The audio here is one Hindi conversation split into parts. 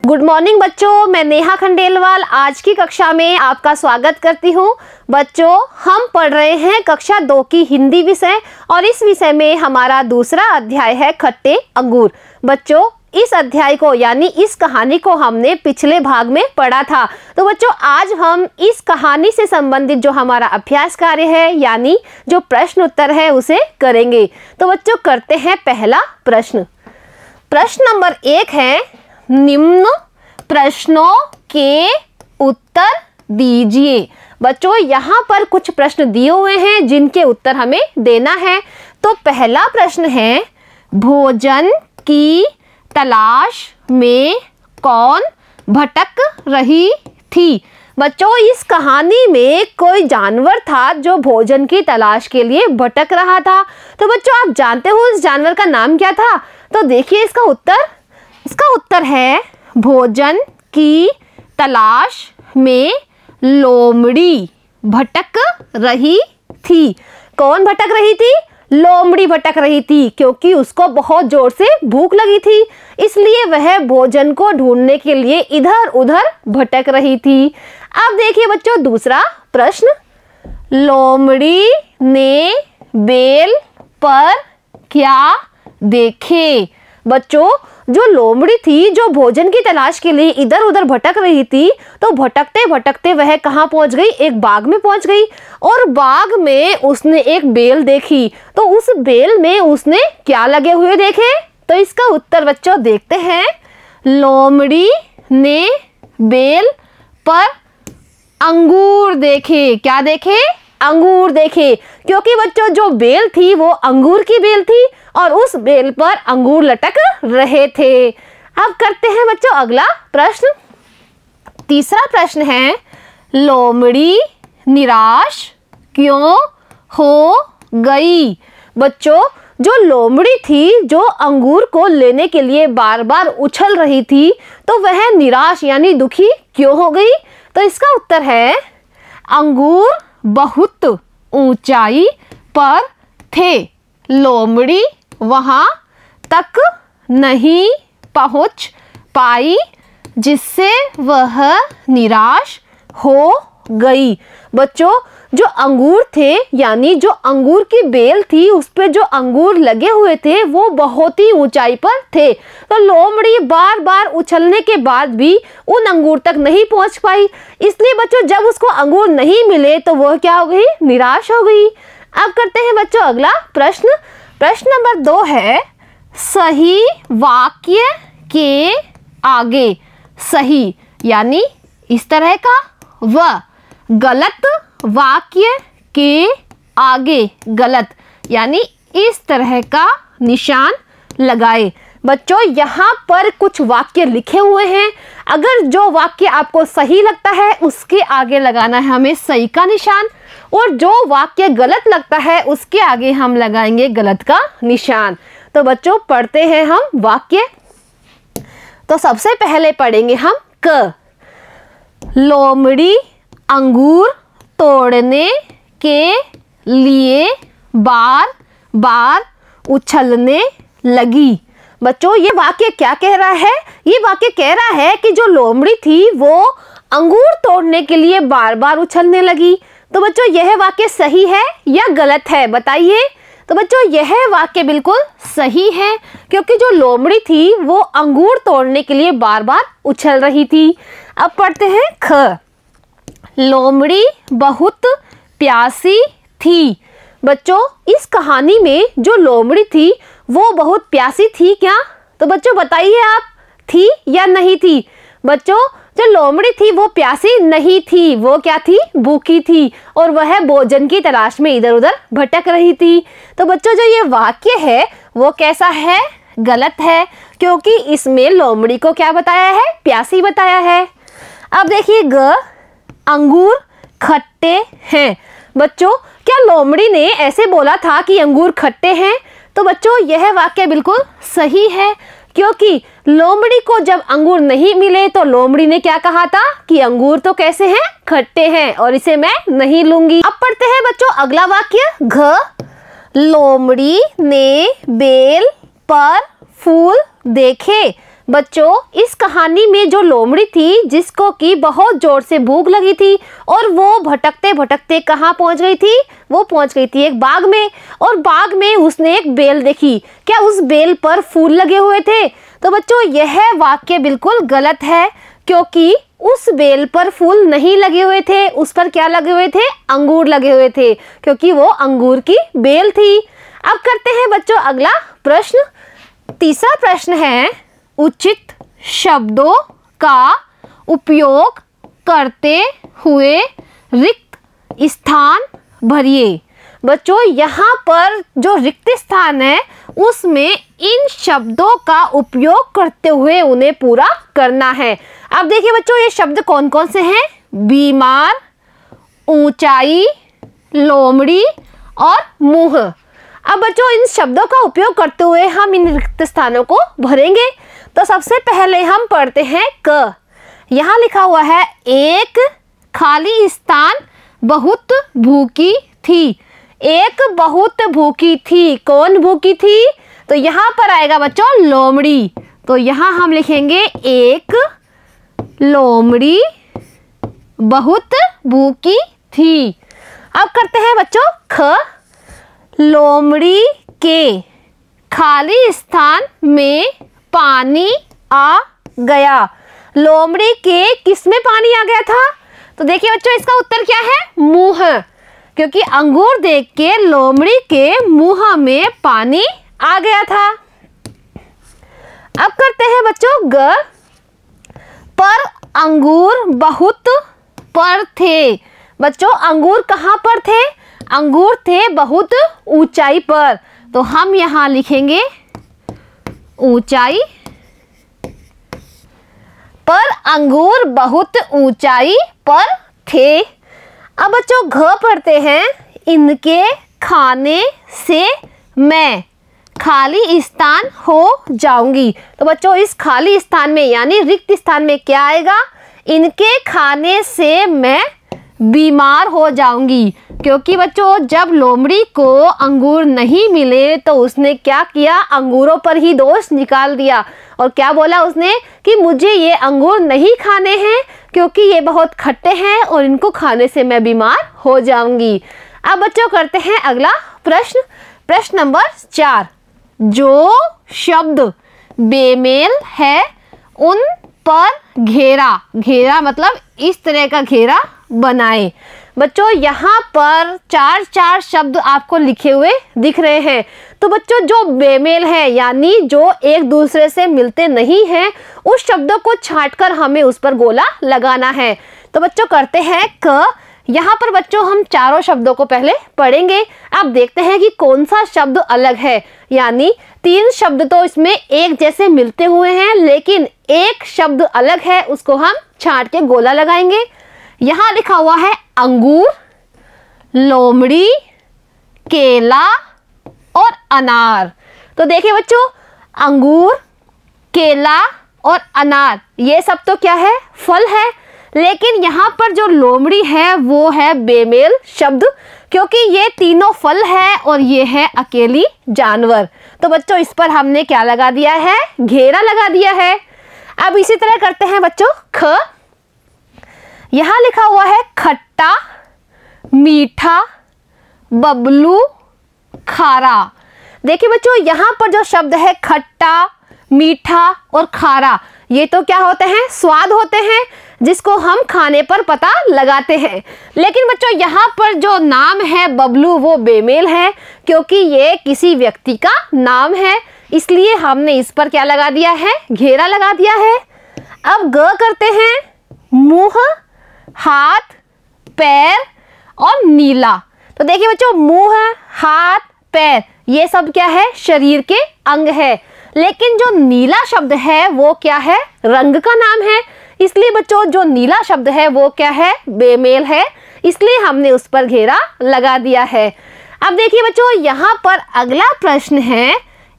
गुड मॉर्निंग बच्चों, मैं नेहा खंडेलवाल आज की कक्षा में आपका स्वागत करती हूँ। बच्चों, हम पढ़ रहे हैं कक्षा 2 की हिंदी विषय और इस विषय में हमारा दूसरा अध्याय है खट्टे अंगूर। बच्चों, इस अध्याय को यानी इस कहानी को हमने पिछले भाग में पढ़ा था। तो बच्चों, आज हम इस कहानी से संबंधित जो हमारा अभ्यास कार्य है यानी जो प्रश्न उत्तर है उसे करेंगे। तो बच्चों, करते हैं पहला प्रश्न। प्रश्न नंबर 1 है, निम्न प्रश्नों के उत्तर दीजिए। बच्चों, यहाँ पर कुछ प्रश्न दिए हुए हैं जिनके उत्तर हमें देना है। तो पहला प्रश्न है, भोजन की तलाश में कौन भटक रही थी? बच्चों, इस कहानी में कोई जानवर था जो भोजन की तलाश के लिए भटक रहा था। तो बच्चों, आप जानते हो इस जानवर का नाम क्या था? तो देखिए इसका उत्तर है भोजन की तलाश में लोमड़ी भटक रही थी। कौन भटक रही थी? लोमड़ी भटक रही थी, क्योंकि उसको बहुत जोर से भूख लगी थी, इसलिए वह भोजन को ढूंढने के लिए इधर उधर भटक रही थी। अब देखिए बच्चों दूसरा प्रश्न, लोमड़ी ने बेल पर क्या देखे? बच्चों, जो लोमड़ी थी जो भोजन की तलाश के लिए इधर उधर भटक रही थी, तो भटकते भटकते वह कहाँ पहुंच गई? एक बाग में पहुंच गई और बाग में उसने एक बेल देखी। तो उस बेल में उसने क्या लगे हुए देखे? तो इसका उत्तर बच्चों देखते हैं। लोमड़ी ने बेल पर अंगूर देखे। क्या देखे? अंगूर देखे, क्योंकि बच्चों जो बेल थी वो अंगूर की बेल थी और उस बेल पर अंगूर लटक रहे थे। अब करते हैं बच्चों अगला प्रश्न। तीसरा प्रश्न है, लोमड़ी निराश क्यों हो गई? बच्चों, जो लोमड़ी थी जो अंगूर को लेने के लिए बार बार उछल रही थी, तो वह निराश यानी दुखी क्यों हो गई? तो इसका उत्तर है, अंगूर बहुत ऊंचाई पर थे, लोमड़ी वहां तक नहीं पहुंच पाई, जिससे वह निराश हो गई। बच्चों, जो अंगूर थे यानी जो अंगूर की बेल थी उस पे जो अंगूर लगे हुए थे वो बहुत ही ऊंचाई पर थे, तो लोमड़ी बार बार उछलने के बाद भी उन अंगूर तक नहीं पहुंच पाई। इसलिए बच्चों जब उसको अंगूर नहीं मिले तो वह क्या हो गई? निराश हो गई। अब करते हैं बच्चों अगला प्रश्न। प्रश्न नंबर 2 है, सही वाक्य के आगे सही यानी इस तरह का, व गलत वाक्य के आगे गलत यानी इस तरह का निशान लगाए। बच्चों, यहाँ पर कुछ वाक्य लिखे हुए हैं, अगर जो वाक्य आपको सही लगता है उसके आगे लगाना है हमें सही का निशान, और जो वाक्य गलत लगता है उसके आगे हम लगाएंगे गलत का निशान। तो बच्चों पढ़ते हैं हम वाक्य। तो सबसे पहले पढ़ेंगे हम क। लोमड़ी अंगूर तोड़ने के लिए बार बार उछलने लगी। बच्चों, ये वाक्य क्या कह रहा है? ये वाक्य कह रहा है कि जो लोमड़ी थी वो अंगूर तोड़ने के लिए बार बार उछलने लगी। तो बच्चों यह वाक्य सही है या गलत है बताइए? तो बच्चों यह वाक्य बिल्कुल सही है, क्योंकि जो लोमड़ी थी वो अंगूर तोड़ने के लिए बार बार उछल रही थी। अब पढ़ते हैं ख। लोमड़ी बहुत प्यासी थी। बच्चों, इस कहानी में जो लोमड़ी थी वो बहुत प्यासी थी क्या? तो बच्चों बताइए आप, थी या नहीं थी? बच्चों, जो लोमड़ी थी वो प्यासी नहीं थी, वो क्या थी? भूखी थी और वह भोजन की तलाश में इधर उधर भटक रही थी। तो बच्चों जो ये वाक्य है वो कैसा है? गलत है, क्योंकि इसमें लोमड़ी को क्या बताया है? प्यासी बताया है। अब देखिए ग। अंगूर खट्टे हैं। बच्चों, क्या लोमड़ी ने ऐसे बोला था कि अंगूर खट्टे हैं? तो बच्चों यह वाक्य बिल्कुल सही है, क्योंकि लोमड़ी को जब अंगूर नहीं मिले तो लोमड़ी ने क्या कहा था कि अंगूर तो कैसे हैं? खट्टे हैं और इसे मैं नहीं लूंगी। अब पढ़ते हैं बच्चों अगला वाक्य घ। लोमड़ी ने बेल पर फूल देखे। बच्चों, इस कहानी में जो लोमड़ी थी जिसको कि बहुत जोर से भूख लगी थी और वो भटकते भटकते कहाँ पहुँच गई थी? वो पहुँच गई थी एक बाग में, और बाग में उसने एक बेल देखी। क्या उस बेल पर फूल लगे हुए थे? तो बच्चों, यह वाक्य बिल्कुल गलत है, क्योंकि उस बेल पर फूल नहीं लगे हुए थे। उस पर क्या लगे हुए थे? अंगूर लगे हुए थे, क्योंकि वो अंगूर की बेल थी। अब करते हैं बच्चों अगला प्रश्न। तीसरा प्रश्न है, उचित शब्दों का उपयोग करते हुए रिक्त स्थान भरिए। बच्चों, यहाँ पर जो रिक्त स्थान है उसमें इन शब्दों का उपयोग करते हुए उन्हें पूरा करना है। अब देखिए बच्चों, ये शब्द कौन कौन से हैं? बीमार, ऊंचाई, लोमड़ी और मुंह। अब बच्चों, इन शब्दों का उपयोग करते हुए हम इन रिक्त स्थानों को भरेंगे। तो सबसे पहले हम पढ़ते हैं क। यहाँ लिखा हुआ है, एक खाली स्थान, बहुत भूखी थी। एक बहुत भूखी थी। कौन भूखी थी? तो यहाँ पर आएगा बच्चों लोमड़ी। तो यहाँ हम लिखेंगे एक लोमड़ी बहुत भूखी थी। अब करते हैं बच्चों ख। लोमड़ी के खाली स्थान में पानी आ गया। लोमड़ी के किस में पानी आ गया था? तो देखिए बच्चों, इसका उत्तर क्या है? मुंह, क्योंकि अंगूर देख के लोमड़ी के मुंह में पानी आ गया था। अब करते हैं बच्चों ग। पर अंगूर बहुत पर थे। बच्चों, अंगूर कहाँ पर थे? अंगूर थे बहुत ऊंचाई पर। तो हम यहाँ लिखेंगे ऊंचाई पर। अंगूर बहुत ऊंचाई पर थे। अब बच्चों घ पढ़ते हैं, इनके खाने से मैं खाली स्थान हो जाऊंगी। तो बच्चों, इस खाली स्थान में यानी रिक्त स्थान में क्या आएगा? इनके खाने से मैं बीमार हो जाऊंगी। क्योंकि बच्चों, जब लोमड़ी को अंगूर नहीं मिले तो उसने क्या किया? अंगूरों पर ही दोष निकाल दिया। और क्या बोला उसने? कि मुझे ये अंगूर नहीं खाने हैं, क्योंकि ये बहुत खट्टे हैं और इनको खाने से मैं बीमार हो जाऊंगी। अब बच्चों करते हैं अगला प्रश्न। प्रश्न नंबर 4। जो शब्द बेमेल है उन पर घेरा। घेरा मतलब इस तरह का घेरा बनाए। बच्चों, यहाँ पर 4 शब्द आपको लिखे हुए दिख रहे हैं। तो बच्चों, जो बेमेल है यानी जो एक दूसरे से मिलते नहीं हैं, उस शब्दों को छांटकर हमें उस पर गोला लगाना है। तो बच्चों करते हैं क। यहाँ पर बच्चों हम चारों शब्दों को पहले पढ़ेंगे। अब देखते हैं कि कौन सा शब्द अलग है। यानी 3 शब्द तो इसमें एक जैसे मिलते हुए हैं, लेकिन एक शब्द अलग है, उसको हम छांट के गोला लगाएंगे। यहाँ लिखा हुआ है अंगूर, लोमड़ी, केला और अनार। तो देखिए बच्चों, अंगूर, केला और अनार ये सब तो क्या है? फल है। लेकिन यहाँ पर जो लोमड़ी है वो है बेमेल शब्द, क्योंकि ये तीनों फल है और ये है अकेली जानवर। तो बच्चों, इस पर हमने क्या लगा दिया है? घेरा लगा दिया है। अब इसी तरह करते हैं बच्चों ख। यहाँ लिखा हुआ है खट्टा, मीठा, बबलू, खारा। देखिए बच्चों, यहाँ पर जो शब्द है खट्टा, मीठा और खारा, ये तो क्या होते हैं? स्वाद होते हैं, जिसको हम खाने पर पता लगाते हैं। लेकिन बच्चों, यहाँ पर जो नाम है बबलू वो बेमेल है, क्योंकि ये किसी व्यक्ति का नाम है, इसलिए हमने इस पर क्या लगा दिया है? घेरा लगा दिया है। अब ग करते हैं। मुंह, हाथ, पैर और नीला। तो देखिए बच्चों, मुंह, हाथ, पैर ये सब क्या है? शरीर के अंग है। लेकिन जो नीला शब्द है वो क्या है? रंग का नाम है। इसलिए बच्चों, जो नीला शब्द है वो क्या है? बेमेल है, इसलिए हमने उस पर घेरा लगा दिया है। अब देखिए बच्चों, यहाँ पर अगला प्रश्न है,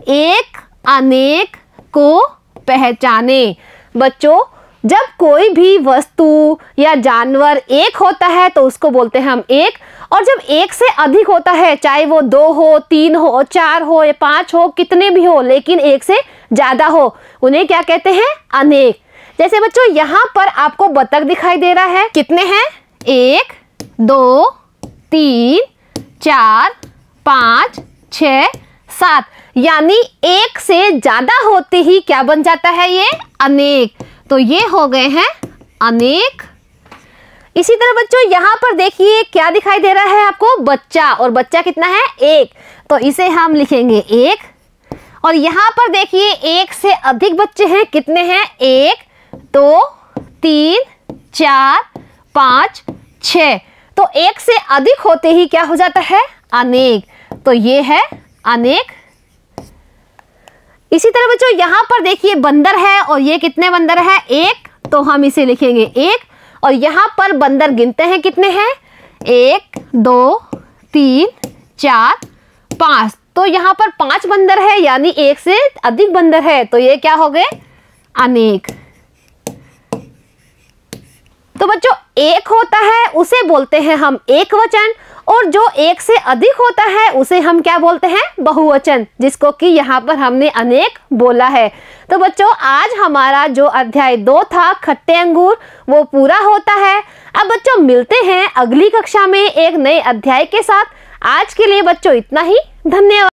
एक अनेक को पहचाने। बच्चों, जब कोई भी वस्तु या जानवर एक होता है तो उसको बोलते हैं हम एक, और जब एक से अधिक होता है, चाहे वो 2 हो, 3 हो, 4 हो या 5 हो, कितने भी हो, लेकिन एक से ज्यादा हो उन्हें क्या कहते हैं? अनेक। जैसे बच्चों यहाँ पर आपको बतख दिखाई दे रहा है, कितने हैं? 1 2 3 4 5 6 7, यानी एक से ज्यादा होते ही क्या बन जाता है? ये अनेक। तो ये हो गए हैं अनेक। इसी तरह बच्चों यहाँ पर देखिए क्या दिखाई दे रहा है आपको? बच्चा। और बच्चा कितना है? 1। तो इसे हम लिखेंगे 1। और यहाँ पर देखिए एक से अधिक बच्चे हैं, कितने हैं? 1 2 3 4 5 6। तो एक से अधिक होते ही क्या हो जाता है? अनेक। तो ये है अनेक। इसी तरह बच्चों यहाँ पर देखिए बंदर है, और ये कितने बंदर है? 1। तो हम इसे लिखेंगे 1। और यहाँ पर बंदर गिनते हैं, कितने हैं? 1 2 3 4 5। तो यहाँ पर 5 बंदर है, यानी एक से अधिक बंदर है। तो ये क्या हो गए? अनेक। तो बच्चों एक होता है उसे बोलते हैं हम एक वचन, और जो एक से अधिक होता है उसे हम क्या बोलते हैं? बहुवचन, जिसको कि यहाँ पर हमने अनेक बोला है। तो बच्चों आज हमारा जो अध्याय 2 था खट्टे अंगूर, वो पूरा होता है। अब बच्चों मिलते हैं अगली कक्षा में एक नए अध्याय के साथ। आज के लिए बच्चों इतना ही। धन्यवाद।